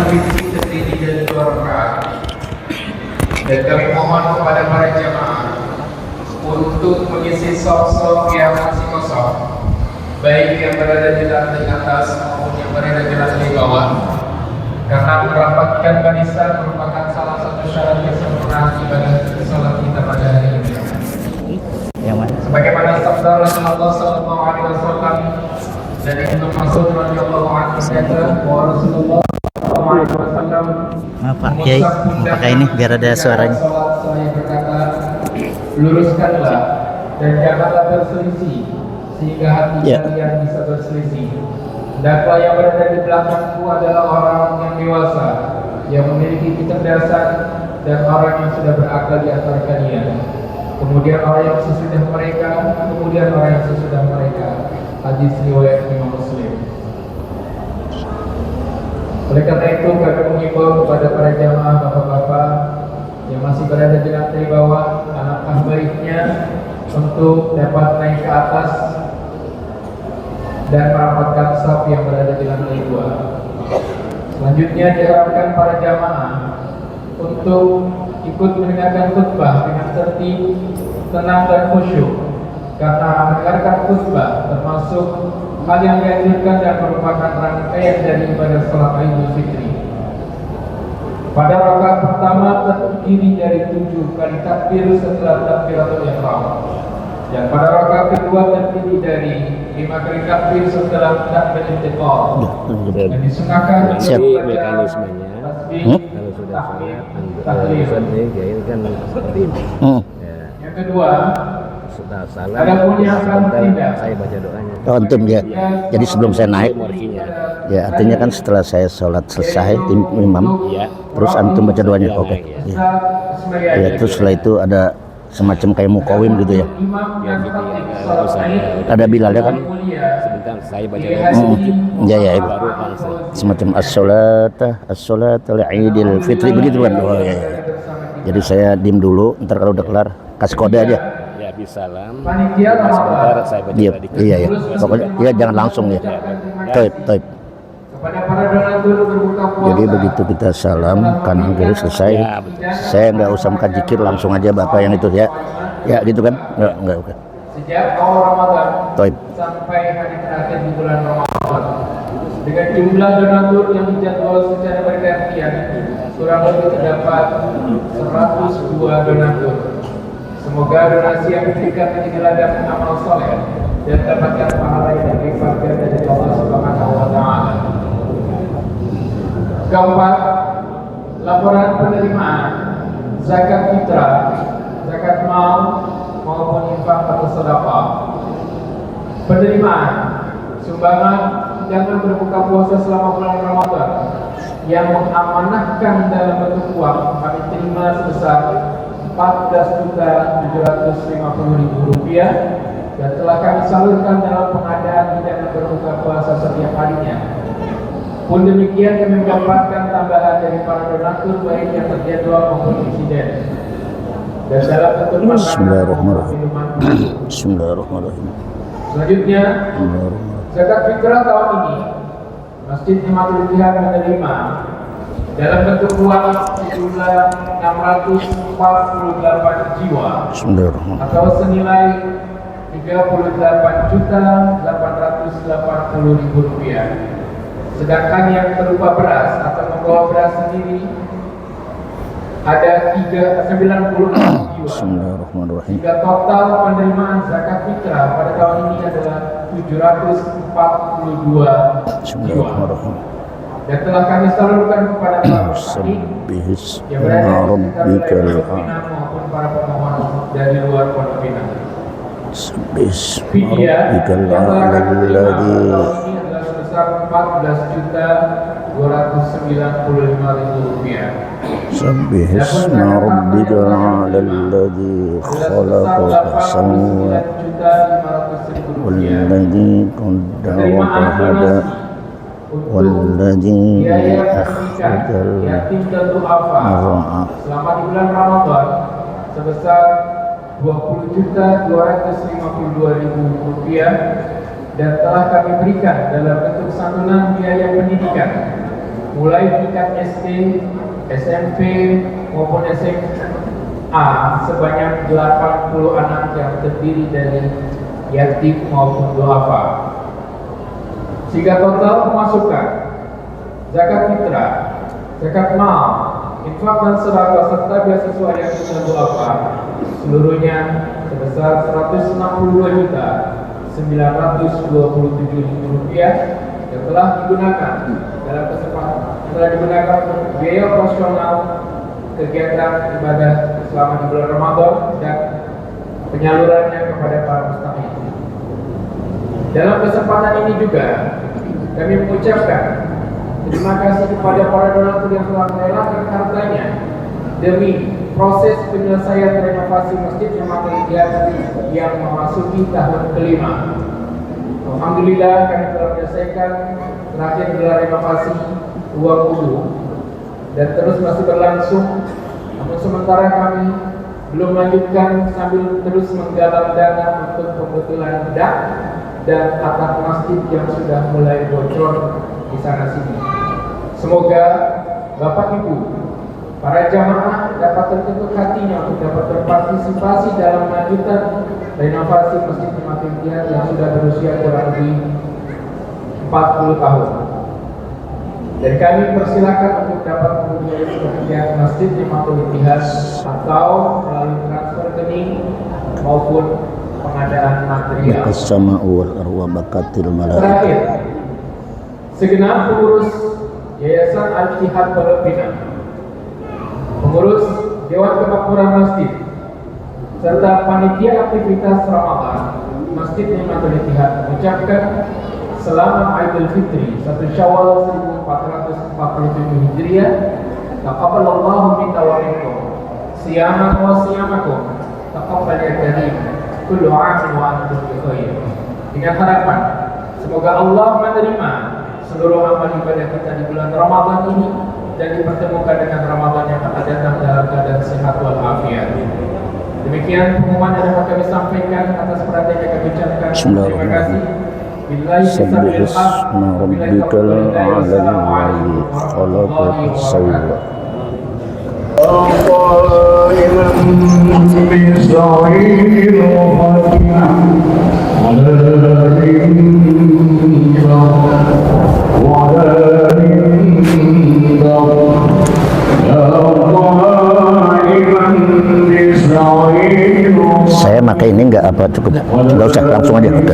terdiri dari 2 rakaat. Dan kami mohon kepada para jamaah untuk mengisi shaf-shaf yang masih kosong, baik yang berada di lantai atas maupun yang berada di lantai bawah, karena merapatkan barisan merupakan salah satu syarat kesempurnaan ibadah salat kita pada hari ini. Sebagaimana sabda Rasulullah sallallahu alaihi wasallam dari Ibnu Mas'ud radhiyallahu anhu bahwa Rasulullah sallallahu alaihi wasallam Pak Kiai mau pakai ini biar ada suaranya. Saya berkata, luruskanlah dan janganlah berselisih sehingga hati kalian bisa berselisih. Hendaklah yang berada di belakangku adalah orang yang dewasa, yang memiliki kecerdasan, dan orang yang sudah berakal di antara kalian. Kemudian orang yang sesudah mereka, kemudian orang yang sesudah mereka. Hadis riwayat Imam Muslim. Oleh karena itu kami mengimbau kepada para jamaah bapak-bapak yang masih berada di lantai bawah, alangkah baiknya untuk dapat naik ke atas dan merapatkan shaf yang berada di lantai 2. Selanjutnya diharapkan para jamaah untuk ikut mendengarkan khutbah dengan tertib, tenang dan khusyuk, karena mendengarkan khutbah termasuk hal yang dianjurkan dan merupakan rangkaian dari ibadah salat Idul Fitri. Pada rakaat pertama terdiri dari 7 kali takbir setelah takbiratul ihram, dan pada rakaat kedua terdiri dari 5 kali takbir setelah takbiratul intiqal. Dan disunahkan jadi mekanismenya kalau sudah salat ini kan seperti ini. Yang kedua, setelah salat saya baca doanya. Antum ya. Jadi sebelum saya naik, ya artinya kan setelah saya sholat selesai imam, terus antum baca doanya. Oke. Ya, terus setelah itu ada semacam kayak mukawim gitu ya. Ada Bilal ya kan? Sebentar saya baca doanya sedikit. Ya. Baru langsung. Semacam as-sholat al-idil fitri begitu kan? Oh ya. Jadi saya diem dulu, ntar kalau udah kelar kasih kode aja. Ya bisa salam. Sebentar saya baca sedikit. Iya. Pokoknya ya jangan langsung ya. Taib. Jadi begitu kita salam kanan kiri selesai, saya nggak usah zikir, langsung aja bapak yang itu ya gitu kan? Nggak oke. Sejak awal Ramadan Taib. sampai hari terakhir di bulan Ramadan, dengan jumlah donatur yang dijadwal secara bergantian, kurang lebih terdapat 102 donatur. Semoga donasi yang diberikan menjadi ladang amal soleh dan dapatkan pahala yang berlipat ganda dari Allah Subhanahu wa Ta'ala. Keempat, laporan penerimaan zakat fitrah, zakat mal maupun infak atau sedekah. Penerimaan sumbangan jangan berbuka puasa selama bulan Ramadan yang mengamanahkan dalam bentuk uang kami terima sebesar Rp14.750.000 dan telah kami salurkan dalam pengadaan hidangan berbuka puasa setiap harinya. Pun demikian kami mendapatkan tambahan dari para donatur baik yang terjadwal maupun insiden. Dan dalam bentuk Bismillahirrahmanirrahim. Selanjutnya, zakat fitrah tahun ini Masjid Himatul Jihad menerima dalam bentuk uang sejumlah 648 jiwa atau senilai Rp38.880.000. Sedangkan yang berupa beras atau membawa beras sendiri ada 94 jiwa. Sehingga total penerimaan zakat fitrah pada tahun ini adalah 742 jiwa. Dan telah kami salurkan kepada para fakir yang berada di sekitar wilayah Pondok Pinang maupun para pemohon dari luar Pondok Pinang. Fidyah yang telah kami terima tahun ini adalah sebesar Rp4.295.000. سبح اسم ربك الأعلى الذي خلق فسوى والذي قدر فهدى والذي أخرج المرعى. Selama di bulan Ramadan sebesar Rp20.252.000 dan telah kami berikan dalam bentuk santunan biaya pendidikan mulai tingkat SD, SMP maupun SMA sebanyak 80 anak yang terdiri dari yatim maupun duafa. Sehingga total pemasukan zakat fitrah, zakat mal, infak dan sedekah serta beasiswa yang kita duafa seluruhnya sebesar Rp927.927 yang telah digunakan dalam kesempatan untuk biaya operasional kegiatan ibadah selama di bulan Ramadan dan penyalurannya kepada para mustahik. Dalam kesempatan ini juga kami mengucapkan terima kasih kepada para donatur yang telah merelakan hartanya demi proses penyelesaian renovasi Masjid Jamaah yang memasuki tahun kelima. Alhamdulillah kami telah menyelesaikan terakhir gelar renovasi ruang wudhu dan terus masih berlangsung. Namun sementara kami belum melanjutkan sambil terus menggalang dana untuk pembetulan dak dan atap masjid yang sudah mulai bocor di sana sini. Semoga Bapak Ibu, para jamaah dapat terketuk hatinya untuk dapat berpartisipasi dalam lanjutan renovasi Masjid Jamaah yang sudah berusia kurang lebih 40 tahun. Dan kami persilakan untuk dapat mempunyai pekerjaan Masjid Jamaah atau melalui transfer rekening maupun pengadaan material. Terakhir, segenap pengurus Yayasan Al-Jihad Pondok Pinang, pengurus Dewan Kemakmuran Masjid, serta panitia aktivitas Ramadan Masjid Nimatul Ittihad mengucapkan selamat Aidil Fitri 1 Syawal 1447 Hijriah. Taqabbalallahu minna wa minkum siyaman wa siyamakum taqabbal ya karim kullu 'amin wa antum bi khair. Dengan harapan semoga Allah menerima seluruh amal ibadah kita di bulan Ramadan ini dan dipertemukan dengan Ramadan yang akan datang dalam keadaan sehat walafiat. Demikian pengumuman yang dapat kami sampaikan. Atas perhatian yang kami ucapkan terima kasih. Subhanallah rabbikal a'la warahmatullahi wabarakatuh. Saya pakai ini enggak apa cukup? Enggak usah, langsung aja. Oke.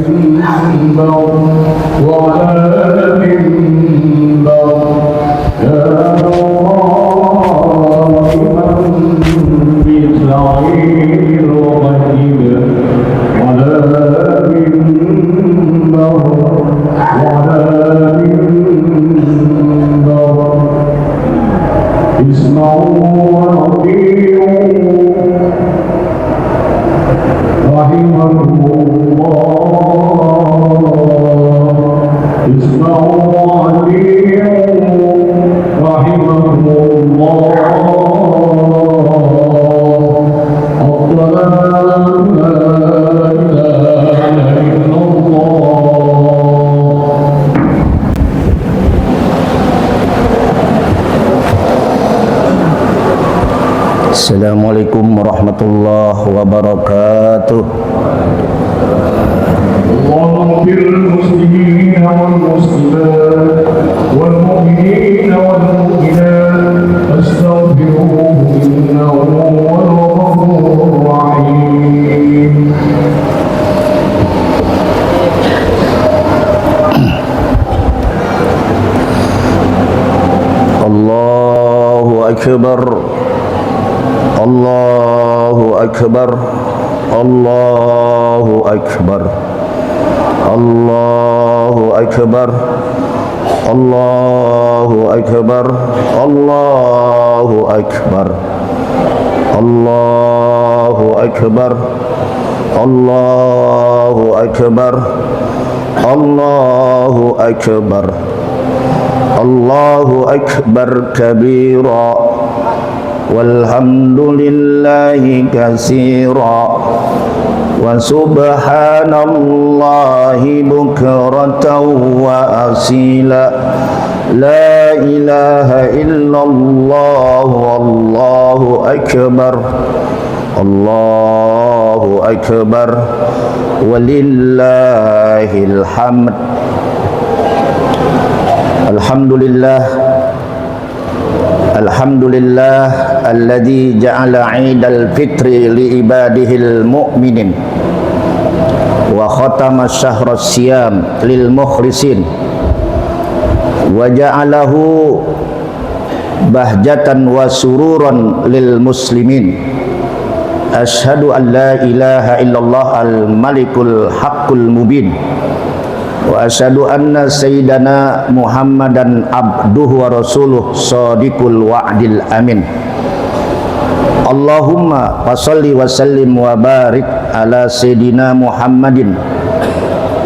Assalamualaikum warahmatullahi wabarakatuh. اللهم اغفر للمسلمين والمسلمات والمؤمنين والمؤمنات استغفروه انه هو الغفور الرحيم. Allahu akbar. Allahu akbar. Allahu akbar. Allahu akbar. Allahu akbar. Allahu akbar. Allahu akbar. Allahu akbar. Allahu akbar. Allahu akbar kabira. Walhamdulillahi katsira wa subhanallahi bukratan wa asila لا إله إلا الله والله أكبر الله أكبر ولله الحمد. Alhamdulillah alladzi ja'ala 'idal fitri li ibadihil mu'minin wa khatama syahras siyam lil mukhlisin wa ja'alahu bahjatan wa sururan lil muslimin. Asyhadu an la ilaha illallah al malikul haqqul mubin wa asyhadu anna sayyidana Muhammadan abduhu wa rasuluh shadiqul wa'dil amin. Allahumma fasholli wa sallim wa barik ala sayyidina Muhammadin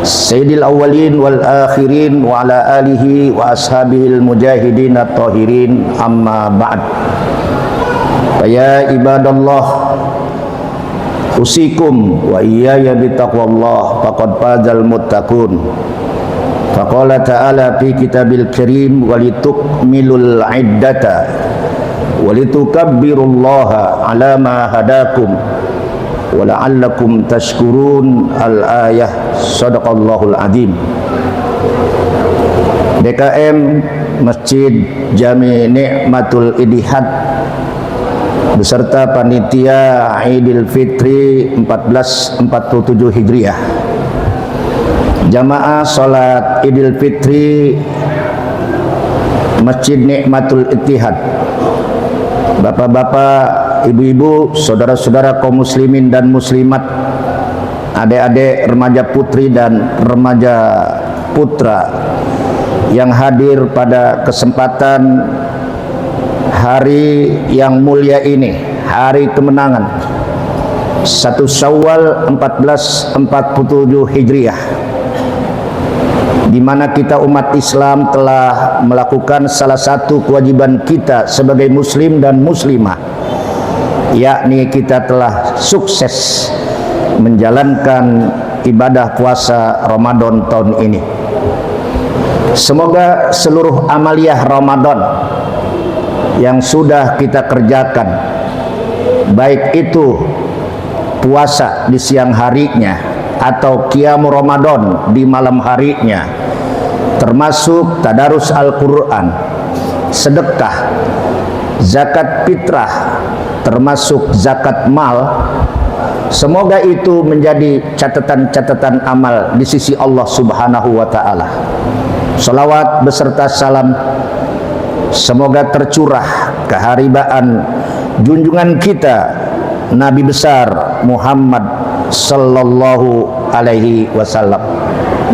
sayyidil awwalin wal akhirin wa ala alihi wa ashabihil mujahidin at-tahirin, amma ba'd. Ya ibadallah, usikum wa iyaya bitaqwallah faqad fazal muttaqun. Faqala ta'ala fi kitabil karim walitukmilul iddata walitukabbirullaha ala ma hadakum wa la'allakum tashkurun. Al-ayah. Sadaqallahul azim. DKM Masjid Jami Ni'matul Idihad beserta panitia Idul Fitri 1447 Hijriah, jamaah salat Idul Fitri Masjid Nikmatul Ittihad, bapak-bapak, ibu-ibu, saudara-saudara kaum muslimin dan muslimat, adik-adik, remaja putri dan remaja putra yang hadir pada kesempatan hari yang mulia ini, hari kemenangan 1 Syawal 1447 Hijriah, di mana kita umat Islam telah melakukan salah satu kewajiban kita sebagai muslim dan muslimah, yakni kita telah sukses menjalankan ibadah puasa Ramadan tahun ini. Semoga seluruh amaliyah Ramadan yang sudah kita kerjakan, baik itu puasa di siang harinya atau qiyam Ramadan di malam harinya, termasuk tadarus Al-Quran, sedekah, zakat fitrah, termasuk zakat mal, semoga itu menjadi catatan-catatan amal di sisi Allah Subhanahu wa ta'ala. Salawat beserta salam semoga tercurah keharibaan junjungan kita Nabi besar Muhammad sallallahu alaihi wasallam,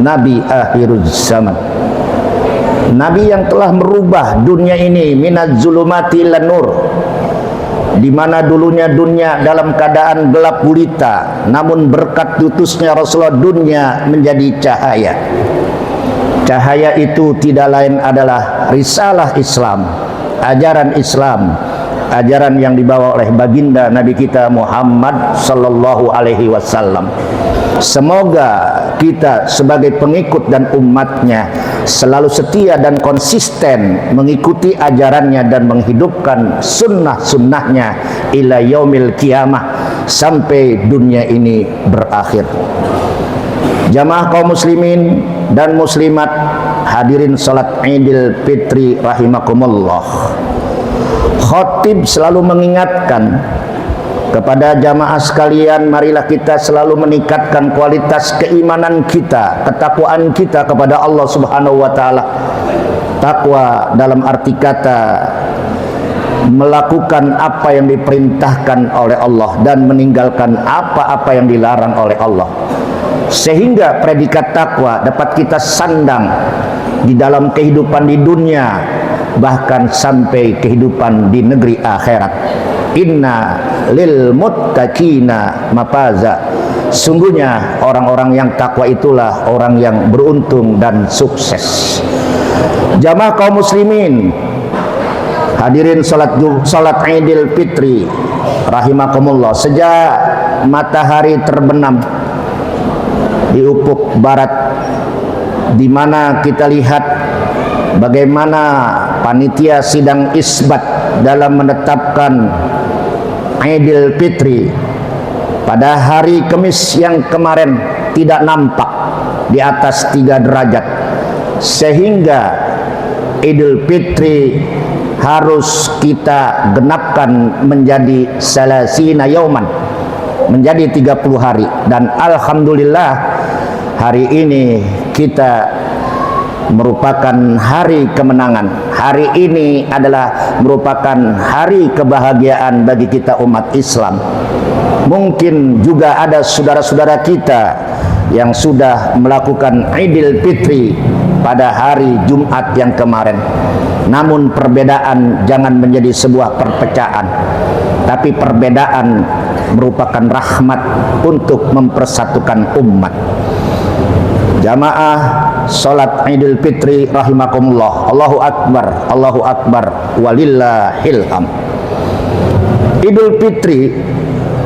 Nabi akhirul zaman, Nabi yang telah merubah dunia ini minaz zulumati ilan nur, di mana dulunya dunia dalam keadaan gelap gulita, namun berkat diutusnya Rasulullah dunia menjadi cahaya. Cahaya itu tidak lain adalah risalah Islam, ajaran Islam, ajaran yang dibawa oleh baginda Nabi kita Muhammad sallallahu alaihi wasallam. Semoga kita sebagai pengikut dan umatnya selalu setia dan konsisten mengikuti ajarannya dan menghidupkan sunnah-sunnahnya ila yaumil qiyamah, sampai dunia ini berakhir. Jamaah kaum muslimin dan muslimat, hadirin salat Idul Fitri rahimakumullah. Khatib selalu mengingatkan kepada jamaah sekalian, marilah kita selalu meningkatkan kualitas keimanan kita, ketakwaan kita kepada Allah Subhanahu wa taala. Takwa dalam arti kata melakukan apa yang diperintahkan oleh Allah dan meninggalkan apa-apa yang dilarang oleh Allah, sehingga predikat takwa dapat kita sandang di dalam kehidupan di dunia, bahkan sampai kehidupan di negeri akhirat. Inna lil muttaqina mafaza, sungguhnya orang-orang yang takwa itulah orang yang beruntung dan sukses. Jamaah kaum muslimin, hadirin salat Idul Fitri rahimakumullah, sejak matahari terbenam di ufuk barat, di mana kita lihat bagaimana panitia sidang isbat dalam menetapkan Idul Fitri pada hari Kamis yang kemarin tidak nampak di atas 3 derajat, sehingga Idul Fitri harus kita genapkan menjadi salasina yauman, menjadi 30 hari. Dan alhamdulillah hari ini kita merupakan hari kemenangan. Hari ini adalah merupakan hari kebahagiaan bagi kita umat Islam. Mungkin juga ada saudara-saudara kita yang sudah melakukan Idul Fitri pada hari Jumat yang kemarin. Namun perbedaan jangan menjadi sebuah perpecahan, tapi perbedaan merupakan rahmat untuk mempersatukan umat. Jamaah salat Idul Fitri rahimakumullah. Allahu Akbar, Allahu Akbar, walillahil hamd. Idul Fitri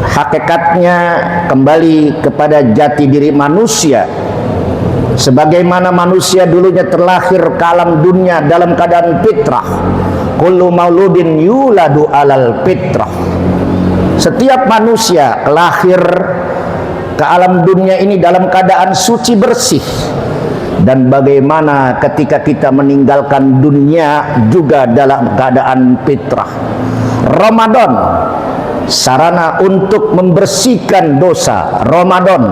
hakikatnya kembali kepada jati diri manusia. Sebagaimana manusia dulunya terlahir ke alam dunia dalam keadaan fitrah. Kullu mauludin yuladu alal fitrah. Setiap manusia lahir ke alam dunia ini dalam keadaan suci bersih. Dan bagaimana ketika kita meninggalkan dunia juga dalam keadaan fitrah. Ramadan sarana untuk membersihkan dosa. Ramadan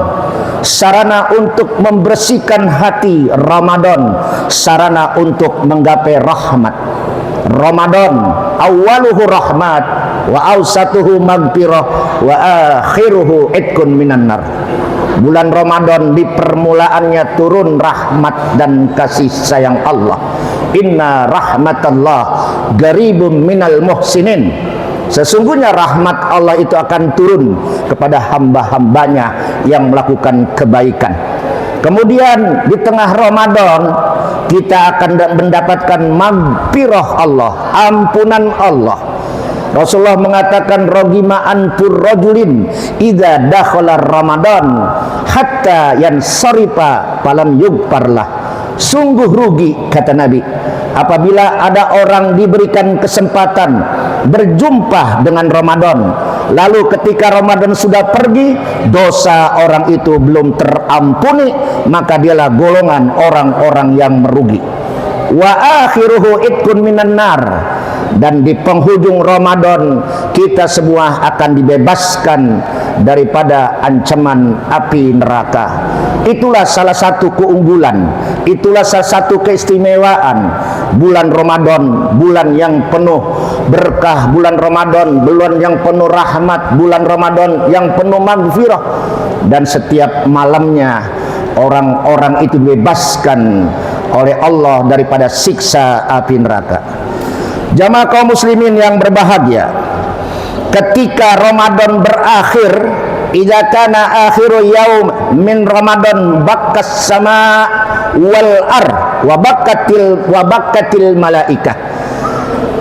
sarana untuk membersihkan hati. Ramadan sarana untuk menggapai rahmat. Ramadan awaluhu rahmat wa awsatuhu magfirah wa akhiruhu itqun minan nar. Bulan Ramadan di permulaannya turun rahmat dan kasih sayang Allah. Inna rahmatallah garibum minal muhsinin. Sesungguhnya rahmat Allah itu akan turun kepada hamba-hambanya yang melakukan kebaikan. Kemudian di tengah Ramadan kita akan mendapatkan magfirah Allah, ampunan Allah. Rasulullah mengatakan rogima antur rajulin idza dakhala Ramadan hatta yansarifa falam yughfarlah. Sungguh rugi, kata Nabi, apabila ada orang diberikan kesempatan berjumpa dengan Ramadan, lalu ketika Ramadan sudah pergi, dosa orang itu belum terampuni, maka dialah golongan orang-orang yang merugi. Wa akhiruhu itqun minan nar. Dan di penghujung Ramadan kita semua akan dibebaskan daripada ancaman api neraka. Itulah salah satu keunggulan, itulah salah satu keistimewaan bulan Ramadan, bulan yang penuh berkah, bulan Ramadan, bulan yang penuh rahmat, bulan Ramadan yang penuh magfirah. Dan setiap malamnya orang-orang itu dibebaskan oleh Allah daripada siksa api neraka. Jamaah kaum muslimin yang berbahagia, ketika Ramadan berakhir, idza kana akhiru yaum min Ramadan bakkas sama wal ar wa bakatil malaikah.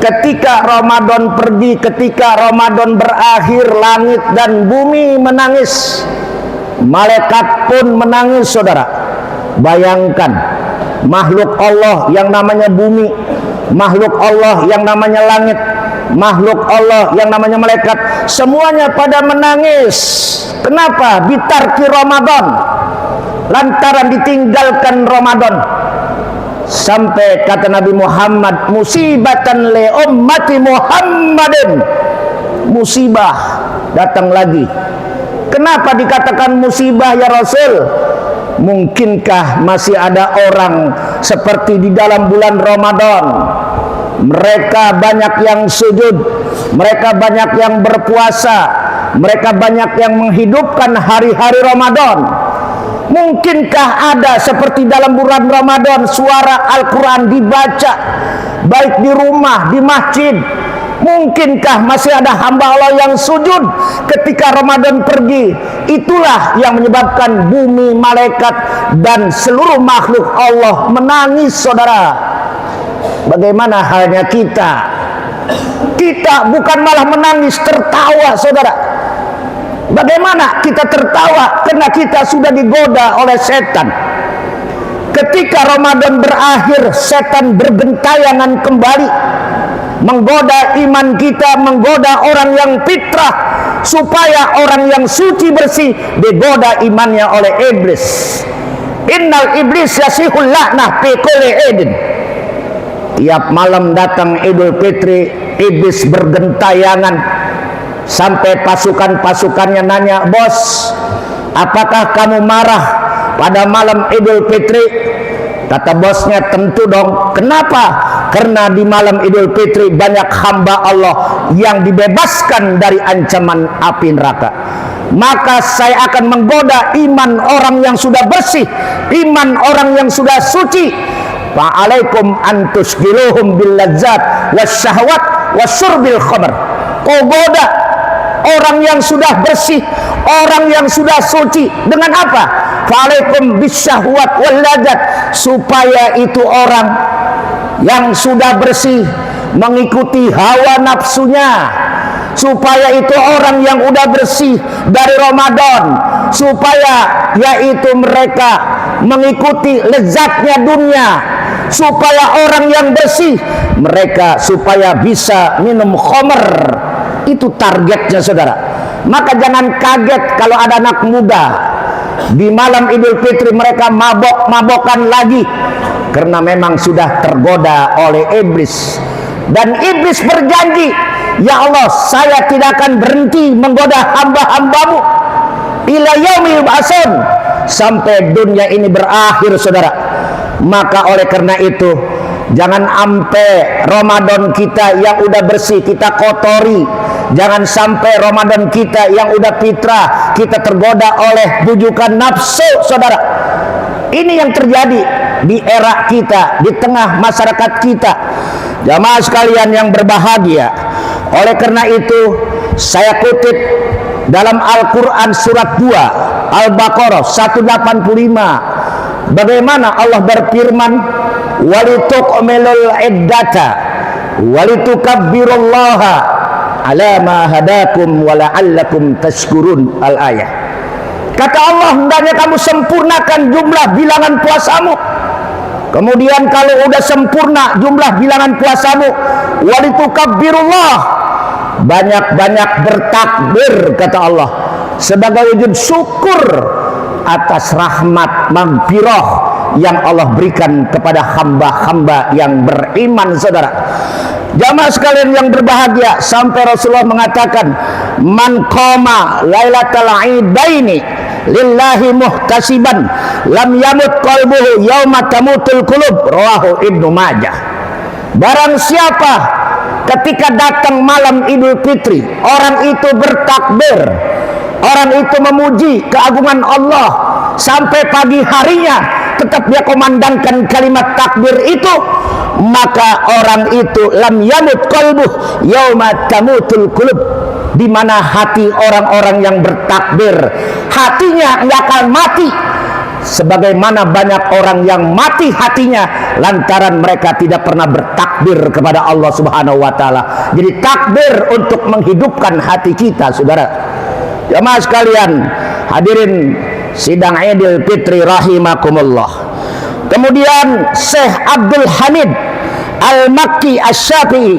Ketika Ramadan pergi, ketika Ramadan berakhir, langit dan bumi menangis, malaikat pun menangis, saudara. Bayangkan makhluk Allah yang namanya bumi, makhluk Allah yang namanya langit, makhluk Allah yang namanya malaikat, semuanya pada menangis. Kenapa? Bitarki Ramadan, lantaran ditinggalkan Ramadan. Sampai kata Nabi Muhammad, musibatan li ummati Muhammadin. Musibah datang lagi. Kenapa dikatakan musibah ya Rasul? Mungkinkah masih ada orang seperti di dalam bulan Ramadan, mereka banyak yang sujud, mereka banyak yang berpuasa, mereka banyak yang menghidupkan hari-hari Ramadan. Mungkinkah ada seperti dalam bulan Ramadan suara Al-Quran dibaca, baik di rumah, di masjid? Mungkinkah masih ada hamba Allah yang sujud ketika Ramadan pergi? Itulah yang menyebabkan bumi, malaikat, dan seluruh makhluk Allah menangis, saudara. Bagaimana halnya kita? Kita bukan malah menangis, tertawa, saudara. Bagaimana kita tertawa? Karena kita sudah digoda oleh setan. ketika Ramadan berakhir, setan bergentayangan kembali menggoda iman kita, menggoda orang yang fitrah, supaya orang yang suci bersih digoda imannya oleh iblis. Innal iblis yasihul la'nah fi kulli idin. Tiap malam datang Idul Fitri, iblis bergentayangan sampai pasukan-pasukannya nanya, "Bos, apakah kamu marah pada malam Idul Fitri?" Kata bosnya, "Tentu dong." Kenapa? Karena di malam Idul Fitri banyak hamba Allah yang dibebaskan dari ancaman api neraka. Maka saya akan menggoda iman orang yang sudah bersih, iman orang yang sudah suci. Fa'alaikum antusgiluhum bil ladzat wasyahwat wasyurbil khamr. Kau goda orang yang sudah bersih, orang yang sudah suci dengan apa? Fa'alaikum bisyahwat wal ladzat, supaya itu orang yang sudah bersih mengikuti hawa nafsunya, supaya itu orang yang udah bersih dari Ramadan, supaya yaitu mereka mengikuti lezatnya dunia, supaya orang yang bersih mereka supaya bisa minum khamr. Itu targetnya, saudara. Maka jangan kaget kalau ada anak muda di malam Idul Fitri mereka mabok-mabokan lagi, karena memang sudah tergoda oleh iblis. Dan iblis berjanji, "Ya Allah, saya tidak akan berhenti menggoda hamba-hambamu ila yaumil ba'sun," sampai dunia ini berakhir, saudara. Maka oleh karena itu, jangan sampai Ramadan kita yang udah bersih kita kotori. Jangan sampai Ramadan kita yang udah fitrah kita tergoda oleh bujukan nafsu, saudara. Ini yang terjadi di era kita, di tengah masyarakat kita. Jamaah sekalian yang berbahagia, oleh karena itu saya kutip dalam Al-Quran surat 2 Al-Baqarah 185, bagaimana Allah berfirman, "Walitukmilul iddata walitukabbirullaha ala ma hadakum wa la'allakum tashkurun." Al-ayah. Kata Allah, hendaknya kamu sempurnakan jumlah bilangan puasamu. Kemudian kalau udah sempurna jumlah bilangan puasamu, walitukabbirullah, banyak-banyak bertakbir, kata Allah, sebagai wujud syukur atas rahmat maghfirah yang Allah berikan kepada hamba-hamba yang beriman, saudara. Jamaah sekalian yang berbahagia, sampai Rasulullah mengatakan, "Man qama lailatal idaini lillahi muhtasiban lam yamut qalbuhu yauma tamutul qulub." Rawahu Ibnu Majah. Barang siapa ketika datang malam Idul Fitri, orang itu bertakbir, orang itu memuji keagungan Allah, sampai pagi harinya tetap dia komandangkan kalimat takbir itu, maka orang itu lam yamut qalbuh yauma tamutul qulub, di mana hati orang-orang yang bertakbir, hatinya nggak akan mati, sebagaimana banyak orang yang mati hatinya lantaran mereka tidak pernah bertakbir kepada Allah Subhanahu wa taala. Jadi takbir untuk menghidupkan hati kita, saudara. Jamaah sekalian, hadirin sidang Idul Fitri rahimakumullah. Kemudian Syekh Abdul Hamid Al-Makki Asy-Syafi'i.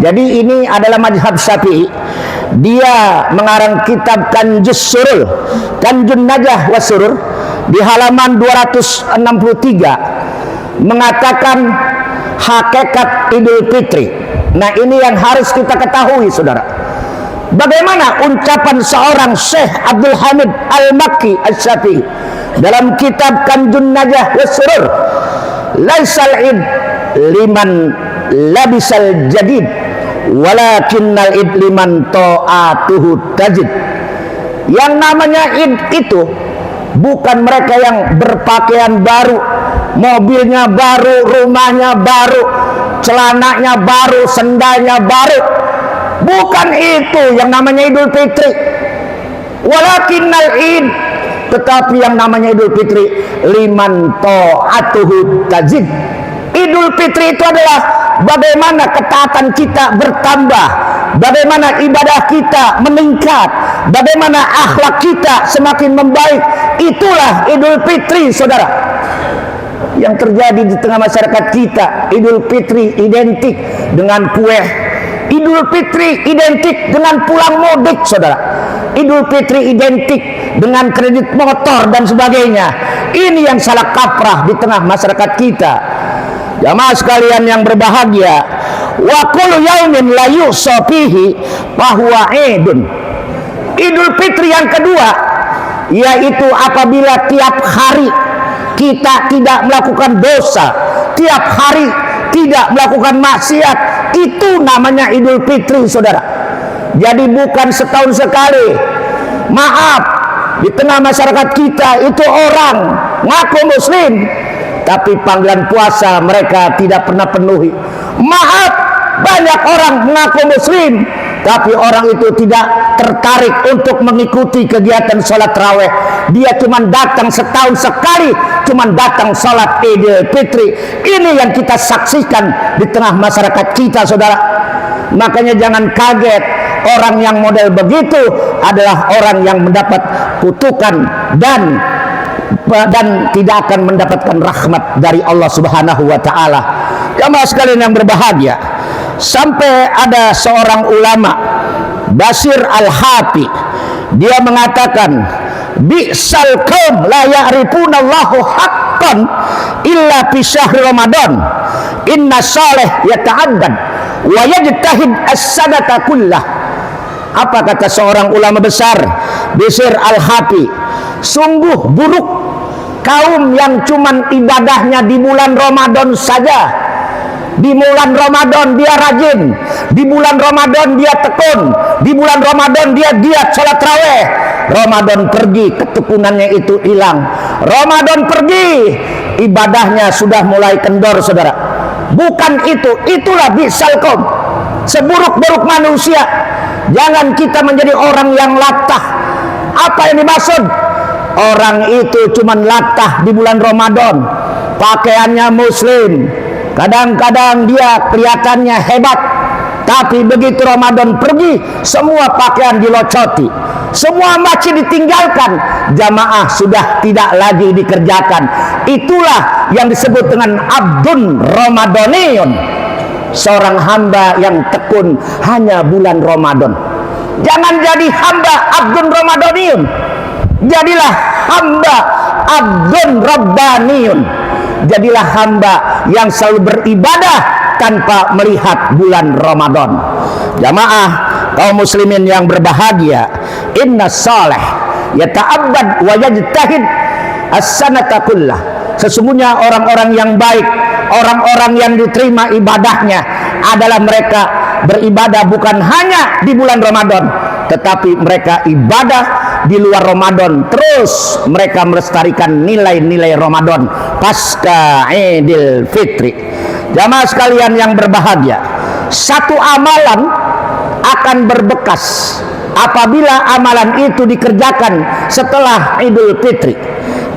Jadi ini adalah mazhab Syafi'i. Dia mengarang kitab Kanjus Surur, Kanjun Najah wa Surur, di halaman 263 mengatakan hakikat Idul Fitri. Nah, ini yang harus kita ketahui, saudara. Bagaimana ucapan seorang Syekh Abdul Hamid Al-Makki Asy-Syafi'i dalam kitab Kanjun Najah wa Surur, "Laisal id liman labisal jadid walakinnal id liman ta'atuhu tajid." Yang namanya id itu bukan mereka yang berpakaian baru, mobilnya baru, rumahnya baru, celananya baru, sendalnya baru. Bukan itu yang namanya Idul Fitri. Walakinnal id, tetapi yang namanya Idul Fitri liman ta'atuhu tajid. Idul Fitri itu adalah bagaimana ketaatan kita bertambah, bagaimana ibadah kita meningkat, bagaimana akhlak kita semakin membaik. Itulah Idul Fitri, saudara. yang terjadi di tengah masyarakat kita. Idul Fitri identik dengan kue. Idul Fitri identik dengan pulang mudik, saudara. Idul Fitri identik dengan kredit motor dan sebagainya. Ini yang salah kaprah di tengah masyarakat kita. Jamaah sekalian yang berbahagia, wa kullu yaumin la yusa fihi fahuwa idun. Idul Fitri yang kedua yaitu apabila tiap hari kita tidak melakukan dosa, tiap hari tidak melakukan maksiat, itu namanya Idul Fitri, saudara. Jadi bukan setahun sekali. Maaf, di tengah masyarakat kita itu orang ngaku muslim, tapi panggilan puasa mereka tidak pernah penuhi. Maaf, banyak orang mengaku muslim, tapi orang itu tidak tertarik untuk mengikuti kegiatan sholat tarawih. Dia cuma datang setahun sekali, cuma datang sholat Idul Fitri. Ini yang kita saksikan di tengah masyarakat kita, saudara. Makanya jangan kaget, orang yang model begitu adalah orang yang mendapat kutukan dan tidak akan mendapatkan rahmat dari Allah Subhanahu wa taala. Jamaah sekalian yang berbahagia, sampai ada seorang ulama, Basir Al-Hafi, dia mengatakan, bi'sal qaum la ya'rifunallahu haqqan illa fi syahri Ramadan. Inna salih yata'addad wa yajtahid as-sanata kullah. Apa kata seorang ulama besar, Basir Al-Hafi? Sungguh buruk kaum yang cuman ibadahnya di bulan Ramadan saja. Di bulan Ramadan dia rajin, di bulan Ramadan dia tekun, di bulan Ramadan dia giat sholat tarawih. Ramadan pergi, ketekunannya itu hilang. Ramadan pergi, ibadahnya sudah mulai kendor, saudara. Bukan itu, itulah bisal kaum, seburuk-buruk manusia. Jangan kita menjadi orang yang latah. Apa yang dimaksud? Orang itu cuman latah di bulan Ramadan, pakaiannya muslim, kadang-kadang dia kelihatannya hebat, tapi begitu Ramadan pergi, semua pakaian dilocoti, semua masjid ditinggalkan, jamaah sudah tidak lagi dikerjakan. Itulah yang disebut dengan abdun Ramadaniun, seorang hamba yang tekun hanya bulan Ramadan. Jangan jadi hamba abdun Ramadaniun, jadilah hamba abdun Rabbaniun. Jadilah hamba yang selalu beribadah tanpa melihat bulan Ramadan. Jamaah kaum muslimin yang berbahagia, inna salih yata'abbad wa yajtahid as-sanata kullah. Sesungguhnya orang-orang yang baik, orang-orang yang diterima ibadahnya adalah mereka beribadah bukan hanya di bulan Ramadan, tetapi mereka ibadah di luar Ramadan. Terus mereka melestarikan nilai-nilai Ramadan pasca Idul Fitri. Jamaah sekalian yang berbahagia, satu amalan akan berbekas apabila amalan itu dikerjakan setelah Idul Fitri.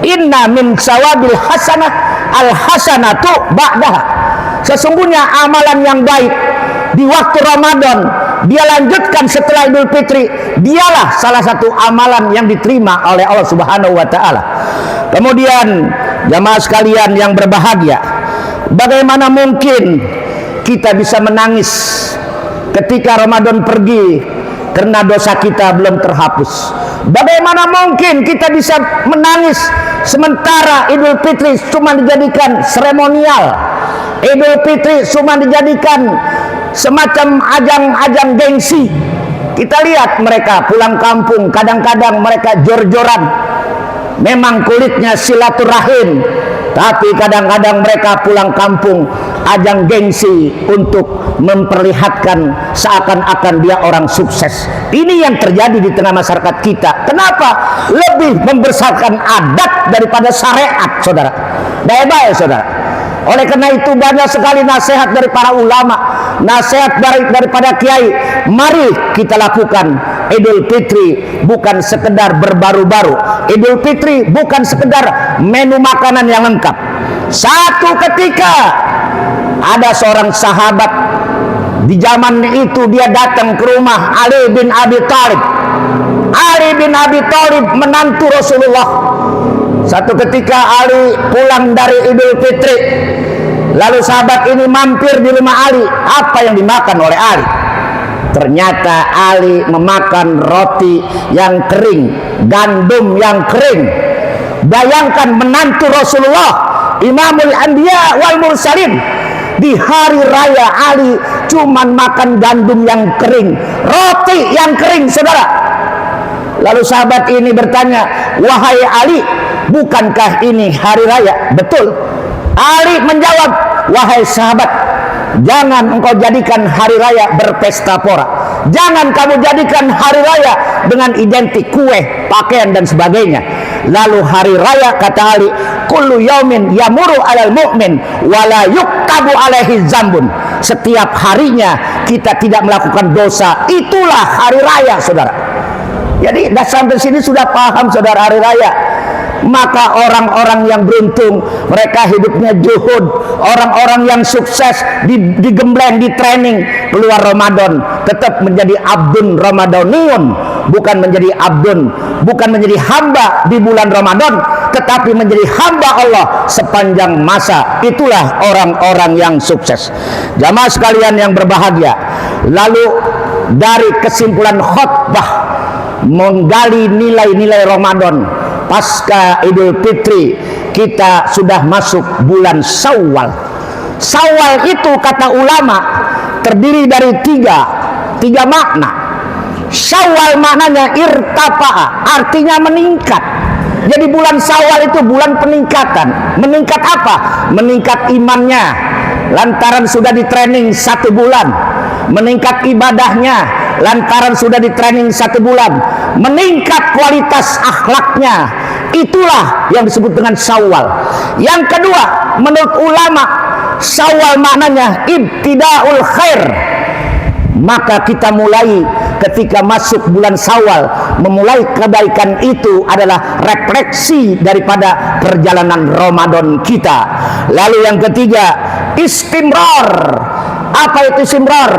Inna min sawabil hasanah al hasanatu ba'daha. Sesungguhnya amalan yang baik di waktu Ramadan dia lanjutkan setelah Idul Fitri, dialah salah satu amalan yang diterima oleh Allah Subhanahu wa taala. Kemudian jamaah sekalian yang berbahagia, bagaimana mungkin kita bisa menangis ketika Ramadan pergi karena dosa kita belum terhapus? Bagaimana mungkin kita bisa menangis sementara Idul Fitri cuma dijadikan seremonial, Idul Fitri cuma dijadikan semacam ajang-ajang gengsi? Kita lihat mereka pulang kampung, kadang-kadang mereka jor-joran. Memang kulitnya silaturahim, tapi kadang-kadang mereka pulang kampung ajang gengsi untuk memperlihatkan seakan-akan dia orang sukses. Ini yang terjadi di tengah masyarakat kita. Kenapa? Lebih membesarkan adat daripada syariat, saudara. Baik-baik, saudara. Oleh karena itu banyak sekali nasihat dari para ulama, nasihat daripada kiai. Mari kita lakukan Idul Fitri bukan sekedar berbaru-baru. Idul Fitri bukan sekedar menu makanan yang lengkap. Satu ketika ada seorang sahabat di zaman itu, dia datang ke rumah Ali bin Abi Thalib. Ali bin Abi Thalib menantu Rasulullah. Satu ketika Ali pulang dari Idul Fitri, lalu sahabat ini mampir di rumah Ali. Apa yang dimakan oleh Ali? Ternyata Ali memakan roti yang kering, gandum yang kering. Bayangkan menantu Rasulullah, Imamul Anbiya wal Mursalin, di hari raya Ali cuman makan gandum yang kering, roti yang kering, saudara. Lalu sahabat ini bertanya, wahai Ali, bukankah ini hari raya? Betul. Ali menjawab, wahai sahabat, jangan engkau jadikan hari raya berpesta pora. Jangan kamu jadikan hari raya dengan identik kue, pakaian dan sebagainya. Lalu hari raya, kata Ali, kullu yaumin yamuru alal mu'min wala yuktabu alaihi zambun. Setiap harinya kita tidak melakukan dosa, itulah hari raya, saudara. Jadi sampai sini sudah paham, saudara, hari raya. Maka orang-orang yang beruntung, mereka hidupnya juhud. Orang-orang yang sukses digembleng, di training, keluar Ramadan tetap menjadi abdun Ramadaniun, bukan menjadi abdun, bukan menjadi hamba di bulan Ramadan, tetapi menjadi hamba Allah sepanjang masa. Itulah orang-orang yang sukses. Jamaah sekalian yang berbahagia, lalu dari kesimpulan khutbah menggali nilai-nilai Ramadan pasca Idul Fitri, kita sudah masuk bulan Syawal. Syawal itu kata ulama terdiri dari tiga makna. Syawal maknanya irtafa'a, artinya meningkat. Jadi bulan Syawal itu bulan peningkatan. Meningkat apa? Meningkat imannya, lantaran sudah di training 1 bulan. Meningkat ibadahnya, lantaran sudah di training 1 bulan. Meningkat kualitas akhlaknya. Itulah yang disebut dengan Syawal. Yang kedua, menurut ulama, Syawal maknanya ibtidaul khair. Maka kita mulai ketika masuk bulan Syawal, memulai kebaikan itu adalah refleksi daripada perjalanan Ramadan kita. Lalu yang ketiga, istimrar. Apa itu istimrar?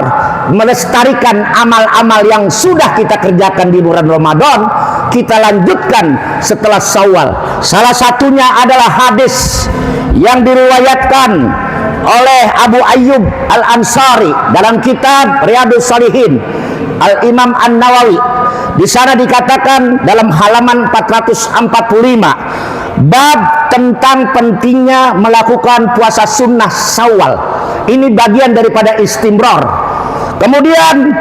Melestarikan amal-amal yang sudah kita kerjakan di bulan Ramadan, kita lanjutkan setelah Syawal. Salah satunya adalah hadis yang diriwayatkan oleh Abu Ayyub Al-Ansari dalam kitab Riyadhus Shalihin, Al-Imam An-Nawawi. Di sana dikatakan dalam halaman 445, bab tentang pentingnya melakukan puasa sunnah Syawal. Ini bagian daripada istimrar. Kemudian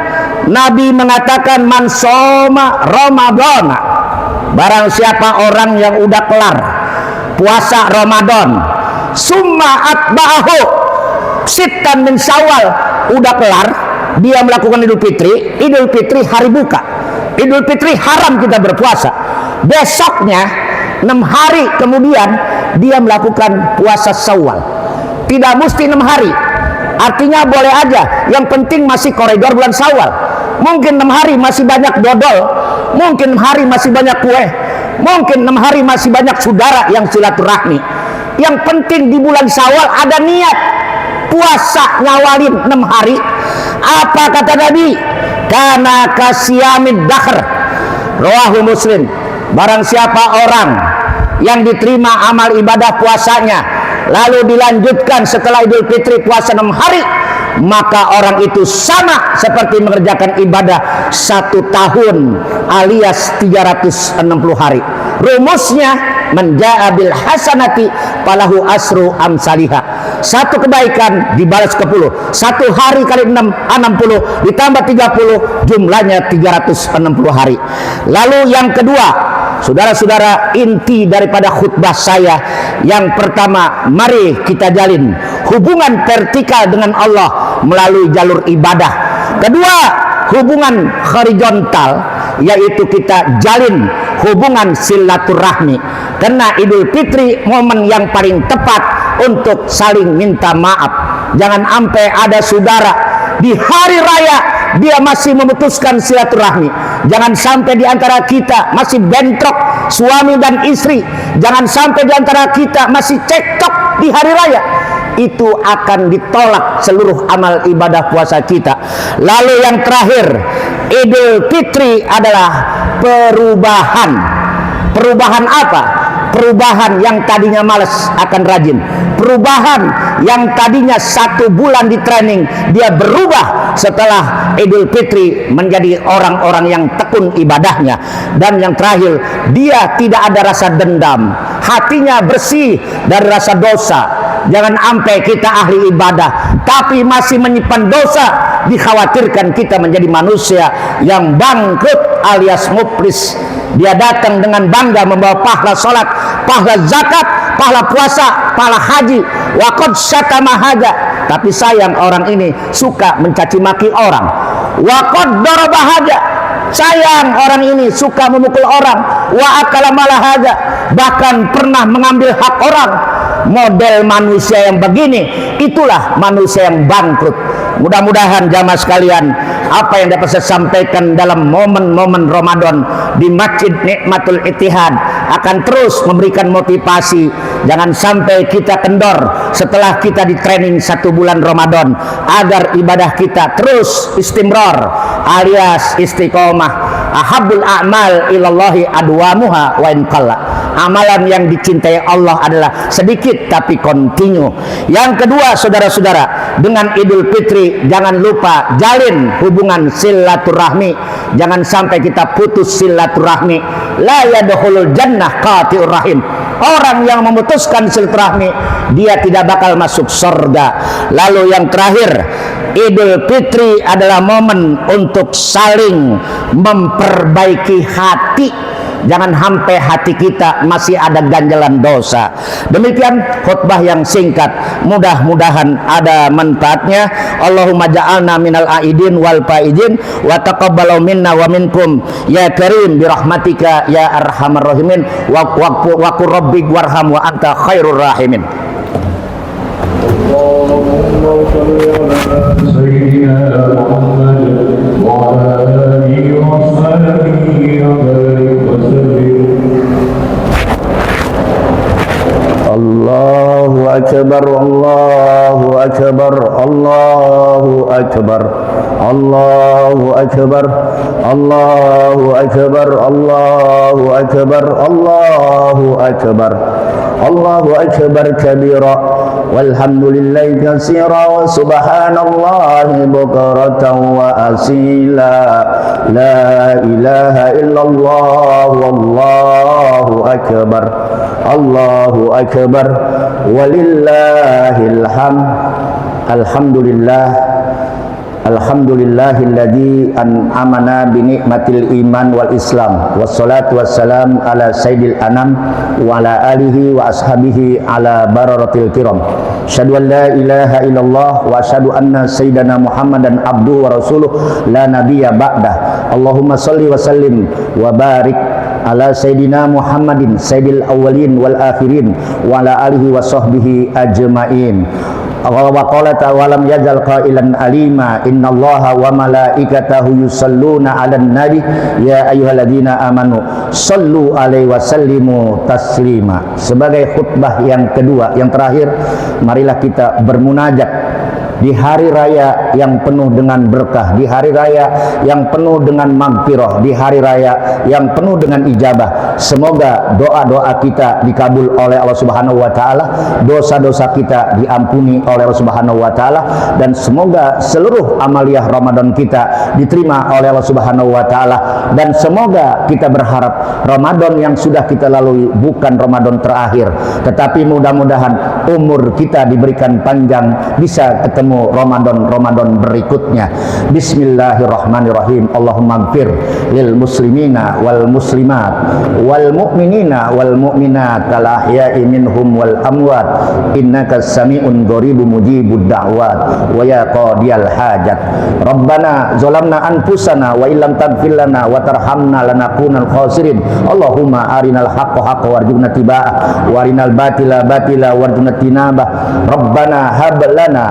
Nabi mengatakan, man shoma Ramadan, barang siapa orang yang udah kelar puasa Ramadan, summa atba'ahu sittan min Syawal, udah kelar dia melakukan Idul Fitri. Idul Fitri hari buka, Idul Fitri haram kita berpuasa. Besoknya 6 hari kemudian dia melakukan puasa Syawal. Tidak mesti 6 hari, artinya boleh aja, yang penting masih koridor bulan Syawal. Mungkin 6 hari masih banyak dodol, mungkin 6 hari masih banyak kue, mungkin 6 hari masih banyak saudara yang silaturahmi. Yang penting di bulan Syawal ada niat puasa ngawalin 6 hari. Apa kata Nabi? Kana kasyamid dahr, rawahu Muslim. Barang siapa orang yang diterima amal ibadah puasanya lalu dilanjutkan setelah Idul Fitri puasa 6 hari, maka orang itu sama seperti mengerjakan ibadah 1 tahun alias 360 hari. Rumusnya, menjaa bil hasanati falahu asru amsalihah. 1 kebaikan dibalas ke 10. 1 hari kali 6, 60 ditambah 30, jumlahnya 360 hari. Lalu yang kedua, saudara-saudara, inti daripada khutbah saya yang pertama, mari kita jalin hubungan vertikal dengan Allah melalui jalur ibadah. Kedua, hubungan horizontal, yaitu kita jalin hubungan silaturahmi. Karena Idul Fitri momen yang paling tepat untuk saling minta maaf. Jangan sampai ada saudara di hari raya dia masih memutuskan silaturahmi. Jangan sampai di antara kita masih bentrok suami dan istri. Jangan sampai di antara kita masih cekcok di hari raya. Itu akan ditolak seluruh amal ibadah puasa kita. Lalu yang terakhir, Idul Fitri adalah perubahan. Perubahan apa? perubahan yang tadinya malas akan rajin. Perubahan yang tadinya 1 bulan di training, dia berubah setelah Idul Fitri menjadi orang-orang yang tekun ibadahnya. Dan yang terakhir, dia tidak ada rasa dendam, hatinya bersih dari rasa dosa. Jangan sampai kita ahli ibadah tapi masih menyimpan dosa, dikhawatirkan kita menjadi manusia yang bangkrut alias muflis. Dia datang dengan bangga membawa pahala salat, pahala zakat, pahala puasa, pahala haji. Wa qad syatama haja. Tapi sayang orang ini suka mencaci maki orang. Wa qad daraba haja. Sayang orang ini suka memukul orang. Wa akala mala haja. Bahkan pernah mengambil hak orang. Model manusia yang begini, itulah manusia yang bangkrut. Mudah-mudahan jamaah sekalian, apa yang dapat saya sampaikan dalam momen-momen Ramadan di Masjid Nikmatul Ittihad akan terus memberikan motivasi. Jangan sampai kita kendor setelah kita di training 1 bulan Ramadan, agar ibadah kita terus istimrar alias istiqomah. Ahabul a'mal ilallahi adwamuha wa in qalla. Amalan yang dicintai Allah adalah sedikit tapi kontinu. Yang kedua, saudara-saudara, dengan Idul Fitri jangan lupa jalin hubungan silaturahmi. Jangan sampai kita putus silaturahmi. La yadkhulul jannah qati'ur rahim. Orang yang memutuskan silaturahmi, dia tidak bakal masuk surga. Lalu yang terakhir, Idul Fitri adalah momen untuk saling memperbaiki hati. Jangan sampai hati kita masih ada ganjalan dosa. Demikian khutbah yang singkat, mudah-mudahan ada manfaatnya. Allahumma ja'alna minal aidin wal faizin wa taqabbalu minna wa minkum ya karim bi rahmatika ya arhamar rahimin wa qur rabbik warham wa anta khairur rahimin. سيدنا محمد وعلى آله وصحبه وبارك وسلم. Allahu akbar, Allahu akbar, Allahu akbar, Allahu akbar, Allahu akbar, Allahu akbar, Allahu akbar, Allahu akbar kabira walhamdulillahi katsira wa subhanallahi bukratan wa asila. La ilaha illallah wallahu akbar, Allahu akbar walillahil hamd. Alhamdulillah, alhamdulillahilladzi an'amana bi nikmatil iman wal islam. Wassalatu wassalam ala sayyidil anam wa ala alihi wa ashabihi ala bararatil kiram. Asyhadu an la ilaha illallah wa asyhadu anna sayyidana Muhammadan abduhu wa rasuluh la nabiyya ba'dah. Allahumma shalli wa sallim wa barik ala sayyidina Muhammadin sayyidil awwalin wal akhirin wa ala alihi wa sahbihi ajmain. Wa qala ta'ala lam yazal qailan alima innallaha wa malaikatahu yusalluna 'alan nabi ya ayyuhalladzina amanu sallu alaihi wa sallimu taslima. Sebagai khutbah yang kedua, yang terakhir, marilah kita bermunajat di hari raya yang penuh dengan berkah, di hari raya yang penuh dengan magfirah, di hari raya yang penuh dengan ijabah. Semoga doa-doa kita dikabul oleh Allah Subhanahu wa taala, dosa-dosa kita diampuni oleh Allah Subhanahu wa taala, dan semoga seluruh amaliyah Ramadan kita diterima oleh Allah Subhanahu wa taala, dan semoga kita berharap Ramadan yang sudah kita lalui bukan Ramadan terakhir, tetapi mudah-mudahan umur kita diberikan panjang, bisa ketemu Ramadan berikutnya. Bismillahirrahmanirrahim. Allahumma gfir lil muslimina wal muslimat wal mu'minina wal mu'minat al ahya'i minhum wal amwat innaka sami'un qaribun mujibud da'wat wa ya qadiyal hajat. Rabbana zalamna anfusana wa illam taghfir lana wa tarhamna lanakunal khasirin. Allahumma arinal haqqa haqqan warzuqna tiba'ah wa arinal batila batila warzuqna tinabah. Rabbana hab lana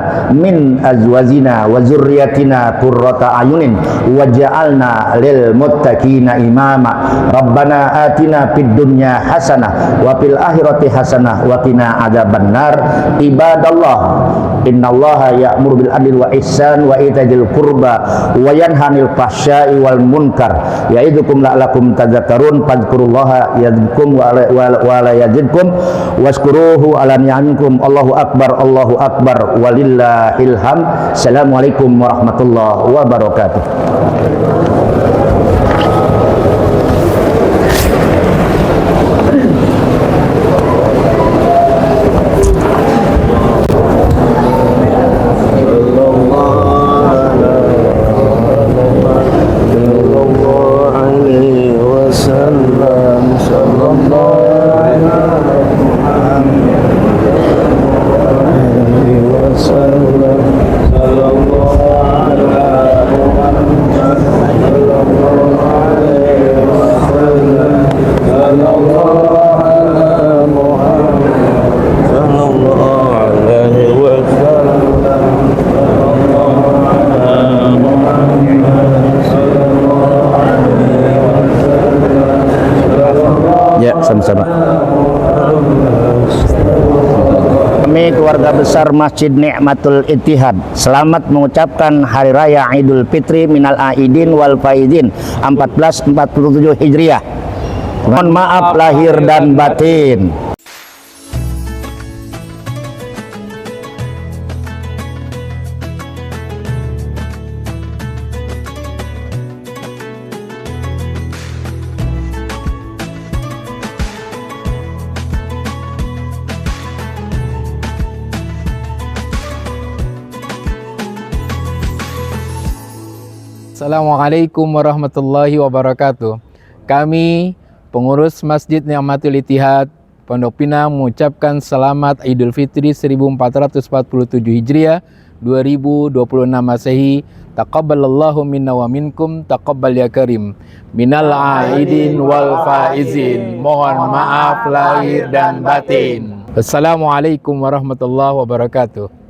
min azwajina wa dzurriyyatina qurrata ayunin waj'alna lil muttaqina imama. Rabbana atina fid dunya hasanah wa fil akhirati hasanah wa qina adzabannar. Ibadallah, innallaha ya'muru bil adli wa ihsan wa itadzil qurba wa yanha 'anil fahsya'i wal munkar ya'idukum la'allakum tadhakkarun. Fadhkurullaha yadhkurkum wa la yazidkum washkuruhu ala ni'amikum. Allahu akbar walillahil hamd. Assalamualaikum warahmatullahi wabarakatuh. Ya, sama-sama. Kami keluarga besar Masjid Ni'matul Ittihad selamat mengucapkan Hari Raya Idul Fitri minal aidin wal faidin 1447 Hijriah. Mohon maaf lahir dan batin. Assalamualaikum warahmatullahi wabarakatuh. Kami pengurus Masjid Ni'matul Ittihad Pondok Pinang mengucapkan selamat Idul Fitri 1447 Hijriah 2026 Masehi. Taqabbalallahu minna wa minkum, taqabbal ya karim. Minal aidin wal faizin. Mohon maaf lahir dan batin. Assalamualaikum warahmatullahi wabarakatuh.